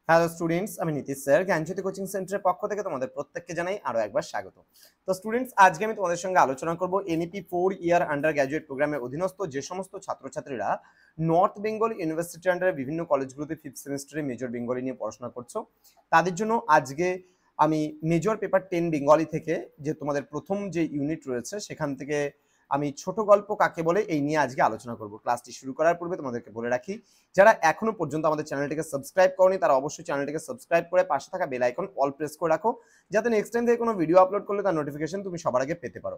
Hello students, আমি Nitish sir জ্ঞানজ্যোতি coaching সেন্টারের পক্ষ থেকে তোমাদের প্রত্যেককে জানাই আরো একবার স্বাগত। তো স্টুডেন্টস, আজকে আমি তোমাদের সঙ্গে আলোচনা করব এনইপি 4 ইয়ার আন্ডার গ্র্যাজুয়েট প্রোগ্রামের অধীনস্থ যে সমস্ত ছাত্রছাত্রীরা নর্থ বেঙ্গল ইউনিভার্সিটির আন্ডারে বিভিন্ন কলেজগুলোতে 5th সেমিস্টারে মেজর বেঙ্গলি নিয়ে পড়াশোনা করছো, তাদের জন্য আজকে আমি মেজর পেপার 10 বেঙ্গলি থেকে যে তোমাদের প্রথম যে ইউনিট রয়েছে সেখান থেকে আমি ছোট গল্প কাকে বলে এই নিয়ে আজকে আলোচনা করব। ক্লাসটি শুরু করার পূর্বে তোমাদেরকে বলে রাখি, যারা এখনো পর্যন্ত আমাদের চ্যানেলটিকে সাবস্ক্রাইব করনি তারা অবশ্যই চ্যানেলটিকে সাবস্ক্রাইব করে পাশে থাকা বেল আইকন অল প্রেস করে রাখো, যাতে নেক্সট টাইম থেকে কোনো ভিডিও আপলোড করলে তার নোটিফিকেশন তুমি সবার আগে পেতে পারো।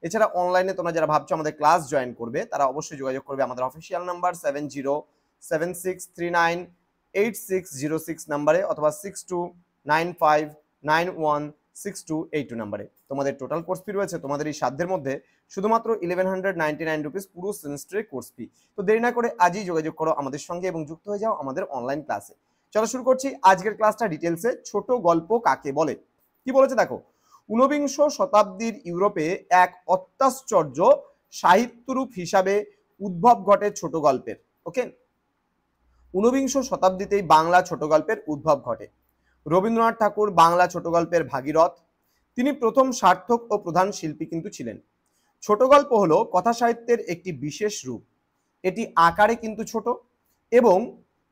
এছাড়া অনলাইনে তোমরা যারা ভাবছো আমাদের ক্লাস জয়েন করবে তারা অবশ্যই যোগাযোগ করবে আমাদের অফিসিয়াল নাম্বার 7076398606 নাম্বারে অথবা 6295916282 নাম্বারে। তোমাদের টোটাল কোর্স ফি রয়েছে তোমাদের এই সাধ্যের মধ্যে শুধুমাত্র 1199 রুপিস পুরো সেমিস্টারের কোর্স ফি। তো দেরি না করে আজই যোগাযোগ করো আমাদের সঙ্গে এবং যুক্ত হয়ে যাও আমাদের অনলাইন ক্লাসে। চলো শুরু করছি আজকের ক্লাসটা ডিটেলসে। ছোট গল্প কাকে বলে কি বলেছে দেখো, ঊনবিংশ শতাব্দীর ইউরোপে এক অত্যাশ্চর্য সাহিত্যরূপ হিসাবে উদ্ভব ঘটে ছোট গল্পের। ওকে, ঊনবিংশ শতাব্দীতেই বাংলা ছোট গল্পের উদ্ভব ঘটে। রবীন্দ্রনাথ ঠাকুর বাংলা ছোট গল্পের ভাগীরথ, তিনি প্রথম সার্থক ও প্রধান শিল্পী কিন্তু ছিলেন। ছোট গল্প হলো কথা সাহিত্যের একটি বিশেষ রূপ। এটি আকারে কিন্তু ছোট এবং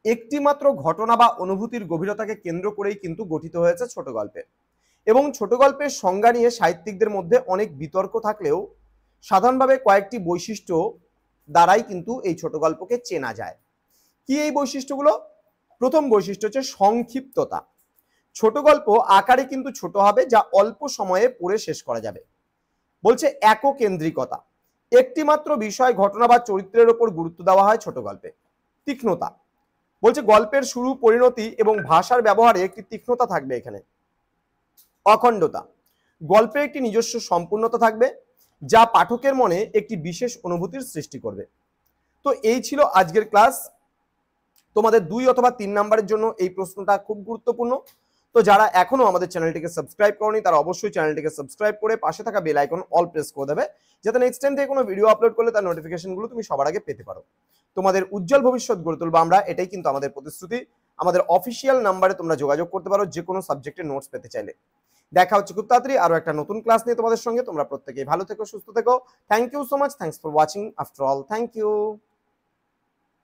একটি মাত্র ঘটনা বা অনুভূতির গভীরতাকে কেন্দ্র করেই কিন্তু গঠিত হয়েছে ছোট গল্পের। এবং ছোট গল্পের সংজ্ঞা নিয়ে সাহিত্যিকদের মধ্যে অনেক বিতর্ক থাকলেও সাধারণভাবে কয়েকটি বৈশিষ্ট্য দ্বারাই কিন্তু এই ছোট গল্পকে চেনা যায়। কি এই বৈশিষ্ট্যগুলো? প্রথম বৈশিষ্ট্য হচ্ছে সংক্ষিপ্ততা। ছোট গল্প আকারে কিন্তু ছোট হবে, যা অল্প সময়ে পড়ে শেষ করা যাবে। বলছে এককেন্দ্রিকতা, একটি মাত্র বিষয় ঘটনা বা চরিত্রের উপর গুরুত্ব দেওয়া হয় ছোট গল্পে। তীক্ষ্ণতা, বলছে গল্পের শুরু পরিণতি এবং ভাষার ব্যবহারে একটি তীক্ষ্ণতা থাকবে এখানে। অখণ্ডতা, গল্পে একটি নিজস্ব সম্পূর্ণতা থাকবে যা পাঠকের মনে একটি বিশেষ অনুভূতির সৃষ্টি করবে। তো এই ছিল আজকের ক্লাস। তোমাদের 2 অথবা 3 নাম্বারের জন্য এই প্রশ্নটা খুব গুরুত্বপূর্ণ। তো যারা এখনো আমাদের চ্যানেলটিকে সাবস্ক্রাইব করনি তারা অবশ্যই চ্যানেলটিকে সাবস্ক্রাইব করে পাশে থাকা বেল আইকন অল প্রেস করে দেবে, যাতে নেক্সট টাইম থেকে কোনো ভিডিও আপলোড করলে তার নোটিফিকেশনগুলো তুমি সবার আগে পেতে পারো। তোমাদের উজ্জ্বল ভবিষ্যৎ গড়ে তুলবো আমরা, এটাই কিন্তু আমাদের প্রতিশ্রুতি। আমাদের অফিসিয়াল নাম্বারে তোমরা যোগাযোগ করতে পারো যে কোনো সাবজেক্টের নোটস পেতে চাইলে। দেখা হচ্ছে খুব তাড়াতাড়ি আরো একটা নতুন ক্লাস নিয়ে তোমাদের সঙ্গে। তোমরা প্রত্যেকেই ভালো থেকো, সুস্থ থেকো। Thank you so much, thanks for watching after all, thank you.